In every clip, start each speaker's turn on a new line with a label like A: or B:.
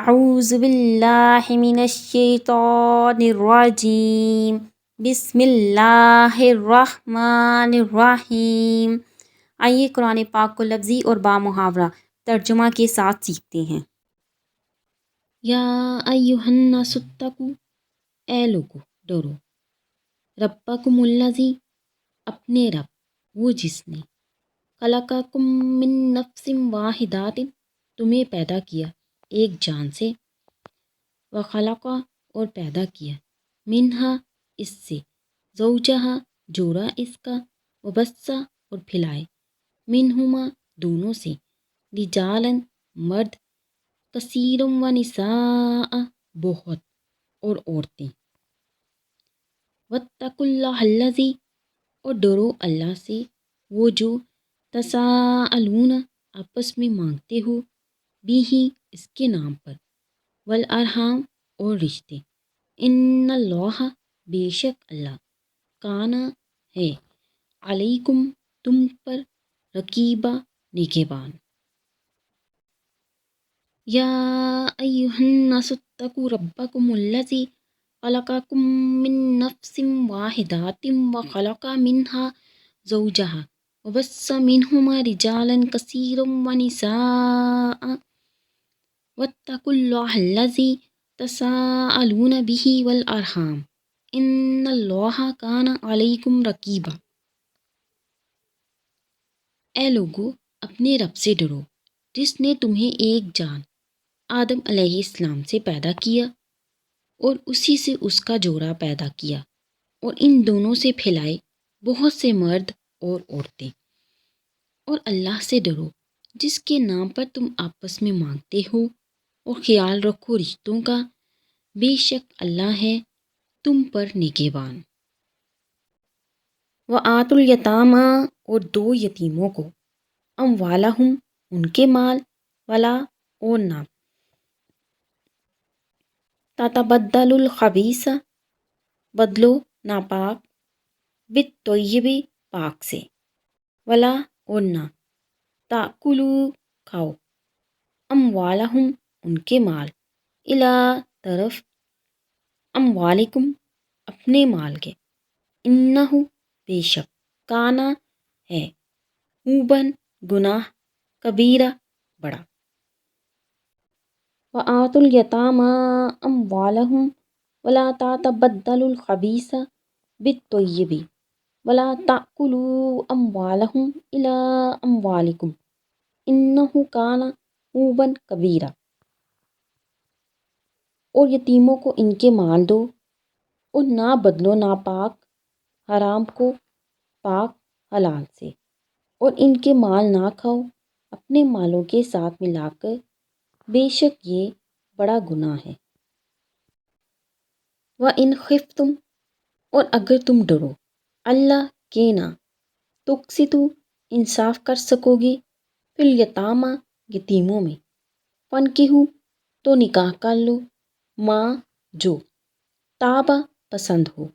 A: اعوذ باللہ من الشیطان الرجیم بسم اللہ الرحمن الرحیم۔ آئیے قرآن پاک کو لفظی اور بامحاورہ ترجمہ کے ساتھ سیکھتے ہیں۔ یا ایھا الناس اتقوا، اے لوگو ڈرو، ربکم الذی، اپنے رب وہ جس نے، خلقکم من نفس واحدۃ، تمہیں پیدا کیا ایک جان سے، وخلق، اور پیدا کیا، منہا، اس سے، زوجہا، جوڑا اس کا، وبث، اور پھیلائے، منہما، دونوں سے، رجالاً، مرد، کثیرا ونساء، بہت، اور عورتیں۔ واتقوا اللہ الذی، اور ڈرو اللہ سے وہ جو، تساءلون، آپس میں مانگتے ہو، بہ، اس کے نام پر، والارحام، اور رشتے، ان اللہ، بے شک اللہ، کان، ہے، علیکم، تم پر، رقیبا، نگہبان۔ یا ایھا الناس اتقوا ربکم الذی خلقکم من نفس واحدۃ وخلق منہا زوجہا وبث منہما رجالا کثیرا ونساء، واتقوا اللہ الذی تساءلون بہ والارحام، ان اللہ کان علیکم رقیبا۔ اے لوگو اپنے رب سے ڈرو جس نے تمہیں ایک جان، آدم علیہ السلام سے پیدا کیا، اور اسی سے اس کا جوڑا پیدا کیا، اور ان دونوں سے پھیلائے بہت سے مرد اور عورتیں۔ اور اللہ سے ڈرو جس کے نام پر تم آپس میں مانگتے ہو، اور خیال رکھو رشتوں کا، بے شک اللہ ہے تم پر نگہبان۔ وآتوا الیتامی، اور دو یتیموں کو، اموالہم، ان کے مال، ولا، اور نہ، تتبدلوا الخبیث، بدلو ناپاک، بالطیب، پاک سے، ولا، اور نہ، تأکلوا، کھاؤ، اموالہم، ان کے مال، الی، طرف، اموالکم، اپنے مال کے، انہ، بے شک، کانا، ہے، حوباً، گناہ، کبیرہ، بڑا۔ وآتوا الیتامی اموالہم ولا تتبدلوا الخبیث بالطیب ولا تأکلوا اموالہم الی اموالکم انہ کان حوباً کبیرہ۔ اور یتیموں کو ان کے مال دو، اور نہ بدلو ناپاک حرام کو پاک حلال سے، اور ان کے مال نہ کھاؤ اپنے مالوں کے ساتھ ملا کر، بے شک یہ بڑا گناہ ہے۔ وَإِنْ خِفْتُمْ، اور اگر تم ڈرو، اللہ کہ نہ، تقسطوا، انصاف کر سکو گے، فی الیتامی، یتیموں میں، فانکحوا، تو نکاح کر لو، ما، جو، طاب، پسند ہو،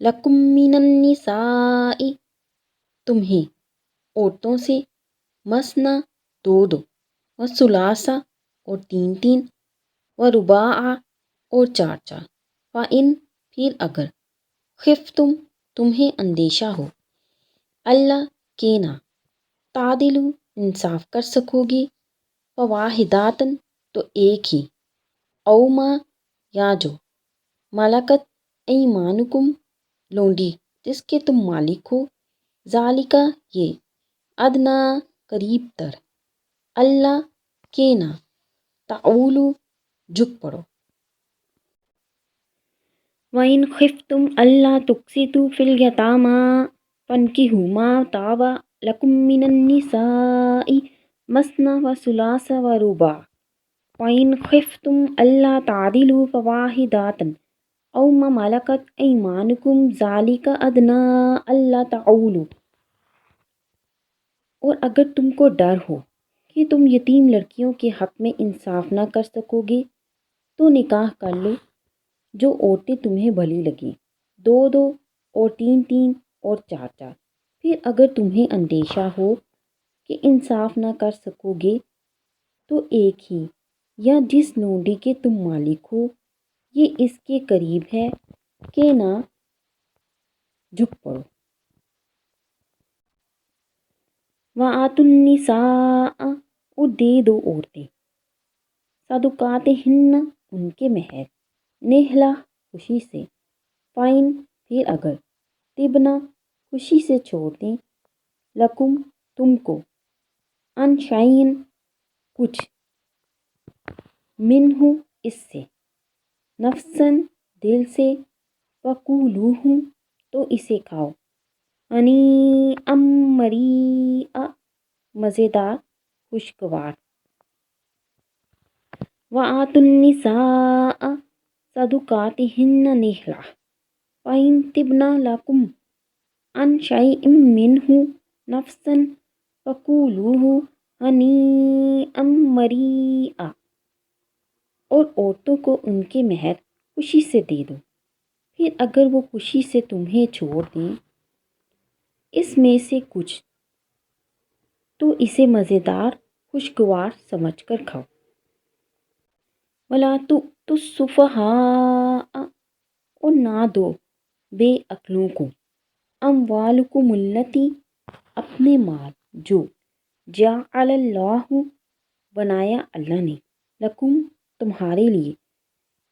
A: لکم من النساء، تمہیں، عورتوں سے، مثنی، دو دو، وثلاث، اور تین تین، ورباع، اور چار چار، فإن، پھر اگر، خفتم، تمہیں اندیشہ ہو، اللہ کہ نہ، تعدلوا، انصاف کر سکو گے، فواحدۃ، تو ایک ہی، او ما، یا جو، ملکت ایمانکم، لونڈی جس کے تم مالک ہو، ذالک، یہ، ادنیٰ، قریب تر، اللہ کہ نہ، تعولوا، جھک پڑو۔ وَإِنْ خِفْتُمْ أَلَّا تُقْسِطُوا فِي الْيَتَامَىٰ فَانكِحُوا مَا طَابَ لَكُم مِّنَ النِّسَاءِ مَثْنَىٰ وَثُلَاثَ وَرُبَاعَ، فَإِنْ خِفْتُمْ أَلَّا تَعْدِلُوا فَوَاحِدَةً أَوْ مَا مَلَكَتْ أَيْمَانُكُمْ ذَٰلِكَ أَدْنَىٰ أَلَّا تَعُولُوا۔ اور اگر تم کو ڈر ہو کہ تم یتیم لڑکیوں کے حق میں انصاف نہ کر سکو گے، تو نکاح کر لو جو عورتیں تمہیں بھلی لگیں، دو دو، اور تین تین، اور چار چار۔ پھر اگر تمہیں اندیشہ ہو کہ انصاف نہ کر سکو گے، تو ایک ہی، یا جس لونڈی کے تم مالک ہو یہ اس کے قریب ہے کہ نہ جھک پڑو۔ وَآتُوا النِّسَاءَ اور دے دو عورتیں صدقاتہن ان کے مہر نہلا خوشی سے فَإِن پھر اگر طبنا خوشی سے چھوڑ دیں لکم تم کو عن شیئن کچھ منہ اس سے نفساً دل سے فکولوہ تو اسے کھاؤ ہنیئا مریئا مزیدار خوشگوار۔ وَآتُوا النِّسَاءَ صدقاتہن نہلا فَإِن طِبْنَ لَكُمْ عن شیئن منہ نفساً فکولوہ ہنیئا مریئا اور عورتوں کو ان کے مہر خوشی سے دے دو، پھر اگر وہ خوشی سے تمہیں چھوڑ دیں اس میں سے کچھ تو اسے مزیدار خوشگوار سمجھ کر کھاؤ۔ وَلَا تُؤْتُوا السُّفَہَاءَ اور نہ دو بے عقلوں کو اموالکم التی اپنے مال جو جعل اللہ بنایا اللہ نے لکم تمہارے لیے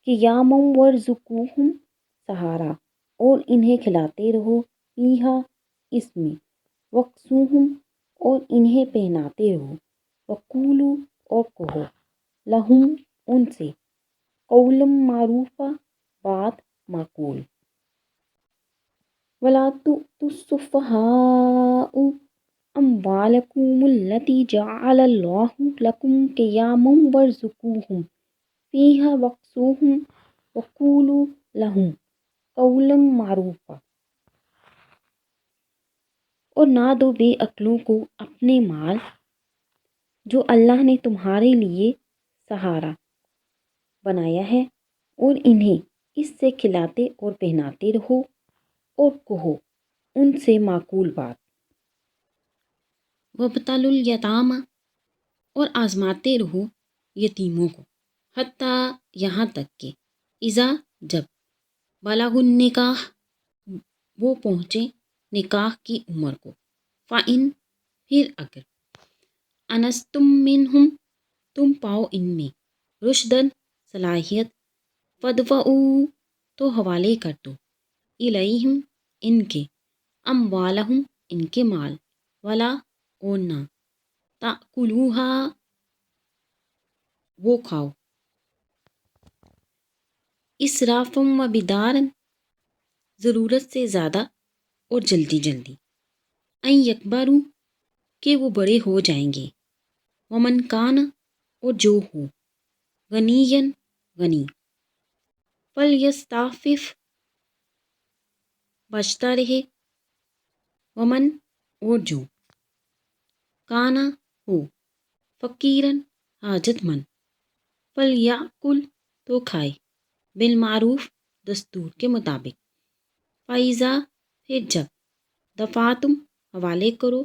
A: قیاما وارزقوہم سہارا اور انہیں کھلاتے رہو فیہا اس میں وکسوہم اور انہیں پہناتے رہو وقولوا اور کہو لہم ان سے قولا معروفا بات معقول۔ وَلَا تُؤْتُوا السُّفَہَاءَ أَمْوَالَكُمُ الَّتِي جَعَلَ اللَّهُ لَكُمْ قِيَامًا وَارْزُقُوهُمْ فِيهَا وَاكْسُوهُمْ وَقُولُوا لَهُمْ قَوْلًا مَعْرُوفًا اور نہ دو بے عقلوں کو اپنے مال جو اللہ نے تمہارے لیے سہارا بنایا ہے اور انہیں اس سے کھلاتے اور پہناتے رہو اور کہو ان سے معقول بات۔ وَابْتَلُوا الْیَتَامَى اور آزماتے رہو یتیموں کو حتیٰ یہاں تک کہ اذا جب بلغوا النکاح وہ پہنچے نکاح کی عمر کو فَإِن پھر اگر آنستم منہم تم پاؤ ان میں رشدًا صلاحیت فادفعوا تو حوالے کر دو الیہم ان کے اموالہم ان کے مال ولا اور نہ تأکلوہا وہ کھاؤ اسرافا و بدارا ضرورت سے زیادہ اور جلدی جلدی ان یکبروا کہ وہ بڑے ہو جائیں گے ومن کان اور جو ہو غنیًا غنی فلیستعفف بچتا رہے ومن اور جو کانا ہو فقیراً حاجت مند فلیأکل تو کھائے بالمعروف دستور کے مطابق فَإِذَا پھر جب دفعتم حوالے کرو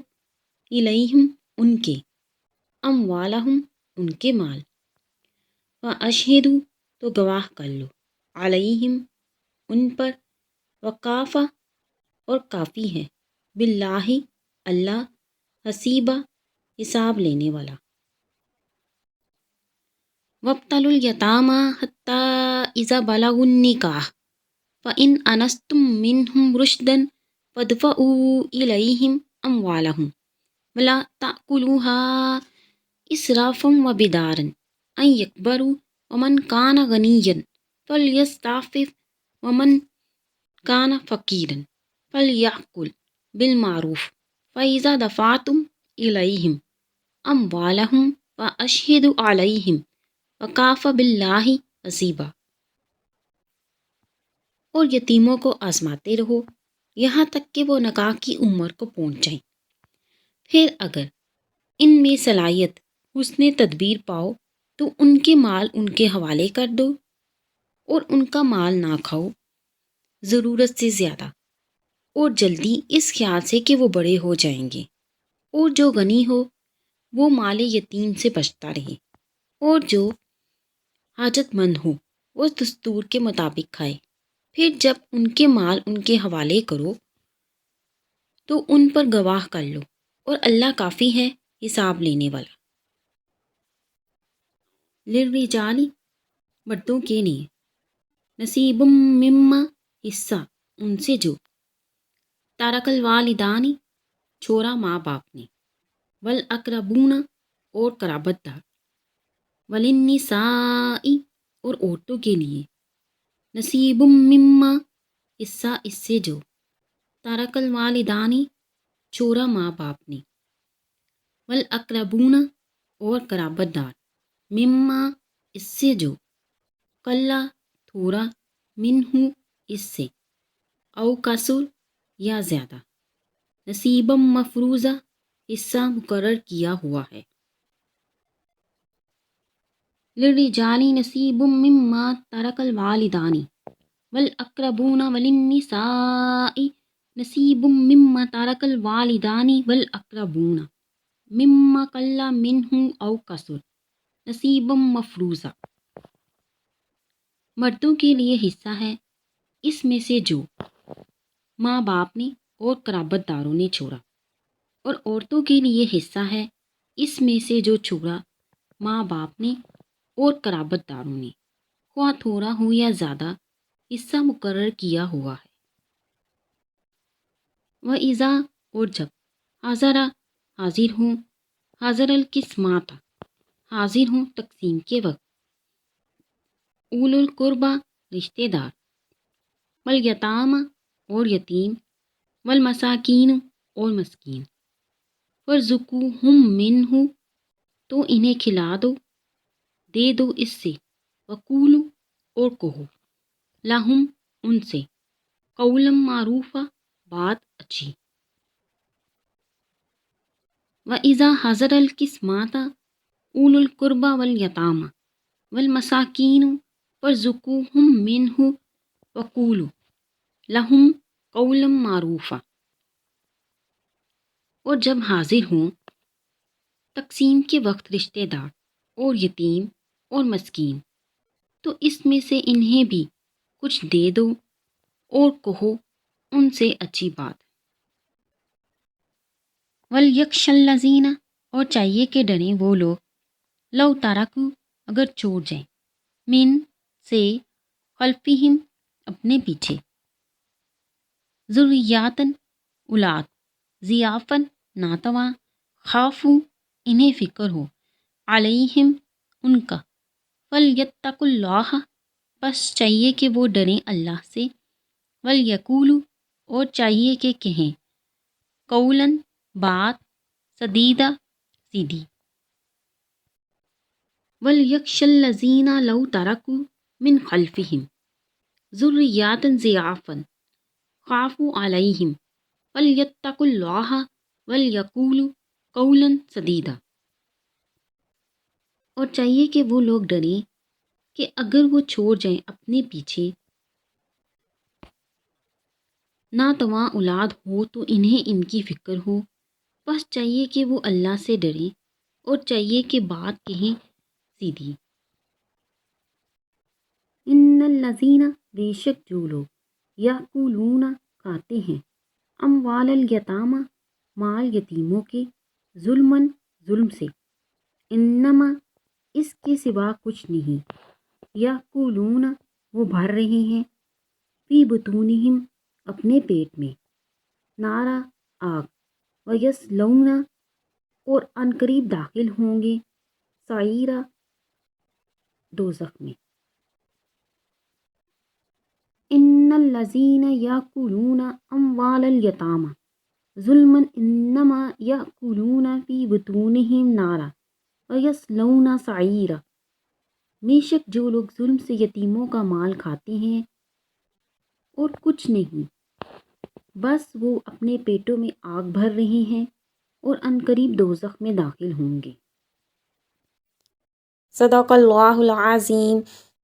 A: الیہم ان کے اموالہم ان کے مال فَأَشْہِدُوا تو گواہ کر لو علیہم ان پر وکافی اور کافی ہے باللہ اللہ حسیبا حساب لینے والا۔ وَابْتَلُوا الْیَتَامَى حَتَّىٰ إِذَا بَلَغُوا النِّکَاحَ فَإِنْ آنَسْتُم مِّنْہُمْ رُشْدًا فَادْفَعُوا إِلَیہم أَمْوَالَهُمْ وَلَا تَأْکُلُوهَا إِسْرَافًا وَبِدَارًا أَن يَكْبَرُوا وَمَنْ كَانَ غَنِيًّا فَلْيَسْتَعْفِفْ وَمَنْ كَانَ فَقِيرًا فَلْيَأْکُلْ بِالْمَعْرُوفِ فَإِذَا دَفَعْتُمْ إِلَیہم أَمْوَالَهُمْ فَأَشْہِدُوا عَلَیہم وَکَفَى بِاللَّہِ حَسِیبًا اور یتیموں کو آزماتے رہو یہاں تک کہ وہ نکاح کی عمر کو پہنچ جائیں، پھر اگر ان میں صلاحیت حسن تدبیر پاؤ تو ان کے مال ان کے حوالے کر دو اور ان کا مال نہ کھاؤ ضرورت سے زیادہ اور جلدی اس خیال سے کہ وہ بڑے ہو جائیں گے، اور جو غنی ہو وہ مال یتیم سے بچتا رہے اور جو حاجت مند ہو اس دستور کے مطابق کھائے، پھر جب ان کے مال ان کے حوالے کرو تو ان پر گواہ کر لو، اور اللہ کافی ہے حساب لینے والا۔ للرجال مردوں کے لیے، نصیب مما حصہ ان سے جو تارک الوالدانی چھوڑا ماں باپ نے، والاقربون اور قرابت دار، وللنساء اور عورتوں کے لیے، نصیب مما حصہ اس سے جو تارک الوالدانی چھوڑا ماں باپ نے، والاقربون اور قرابت دار، مما اس سے جو قلّ تھوڑا، منہ اس سے، او کثر یا زیادہ، نصیبا مفروضہ حصہ مقرر کیا ہوا ہے۔ للرجال نصیب مما ترک الوالدان والاقربون وللنساء نصیب مما ترک الوالدان والاقربون مما قل منہ او کثر نصیبا مفروضہ۔ مردوں کے لیے حصہ ہے اس میں سے جو ماں باپ نے اور قرابت داروں نے چھوڑا، اور عورتوں کے لیے حصہ ہے اس میں سے جو چھوڑا ماں باپ نے اور قرابت داروں نے، خواہ تھوڑا ہو یا زیادہ، حصہ مقرر کیا ہوا ہے۔ وَإِذَا اور جب حاضر حاضر ہوں، حاضر القسمات حاضر ہوں تقسیم کے وقت، اولو القربہ رشتہ دار، والیتامى اور یتیم، والمساکین اور مسکین، وارزقوہم منہ تو انہیں کھلا دو، دے دو اس سے، وقولو اور کہو، لہم ان سے، قولا معروفا بات اچھی۔ وَإِذَا حَضَرَ الْقِسْمَةَ أُولُو الْقُرْبَى وَالْيَتَامَى وَالْمَسَاكِينُ فَارْزُقُوهُم مِّنْهُ وَقُولُوا لَهُمْ قَوْلًا مَّعْرُوفًا۔ اور جب حاضر ہوں تقسیم کے وقت رشتہ دار اور یتیم اور مسکین، تو اس میں سے انہیں بھی کچھ دے دو اور کہو ان سے اچھی بات۔ وَلْيَخْشَ الَّذِينَ اور چاہیے کہ ڈریں وہ لوگ، لو ترکوا اگر چھوڑ جائیں، من سے، خلفہم اپنے پیچھے، ذریاتن اولاد، ضعافن ناتواں، خافوا انہیں فکر ہو، علیہم ان کا، فلیتقوا اللہ بس چاہیے کہ وہ ڈریں اللہ سے، ولیقولوا اور چاہیے کہ کہیں، قولاً بات، سدیدا سیدھی۔ وَلْيَخْشَ الَّذِينَ لَوْ تَرَكُوا مِنْ خَلْفِهِمْ ذُرِّيَّةً ضِعَافًا خَافُوا عَلَيْهِمْ فَلْيَتَّقُوا اللَّهَ وَلْيَقُولُوا قَوْلًا سَدِيدًا۔ اور چاہیے کہ وہ لوگ ڈریں کہ اگر وہ چھوڑ جائیں اپنے پیچھے ناتواں اولاد ہو تو انہیں ان کی فکر ہو، بس چاہیے کہ وہ اللہ سے ڈریں اور چاہیے کہ بات کہیں سیدھی۔ ان الذین بے شک جو لوگ یأکلون کھاتے ہیں اموال الیتامی مال یتیموں کے ظلماً ظلم سے، انما اس کے سوا کچھ نہیں، یأکلون وہ بھر رہے ہیں، فی بطونہم اپنے پیٹ میں، نارا آگ، ویصلون اور عنقریب داخل ہوں گے، سعیرا دوزخ میں۔ ان الذین یأکلون اموال الیتامی ظلما انما یأکلون فی بطونہم نارا ویصلون سعیرا، بے شک جو لوگ ظلم سے یتیموں کا مال کھاتے ہیں اور کچھ نہیں، بس وہ اپنے پیٹوں میں آگ بھر رہے ہیں اور عنقریب دوزخ میں داخل ہوں گے۔ صدق اللہ العظیم۔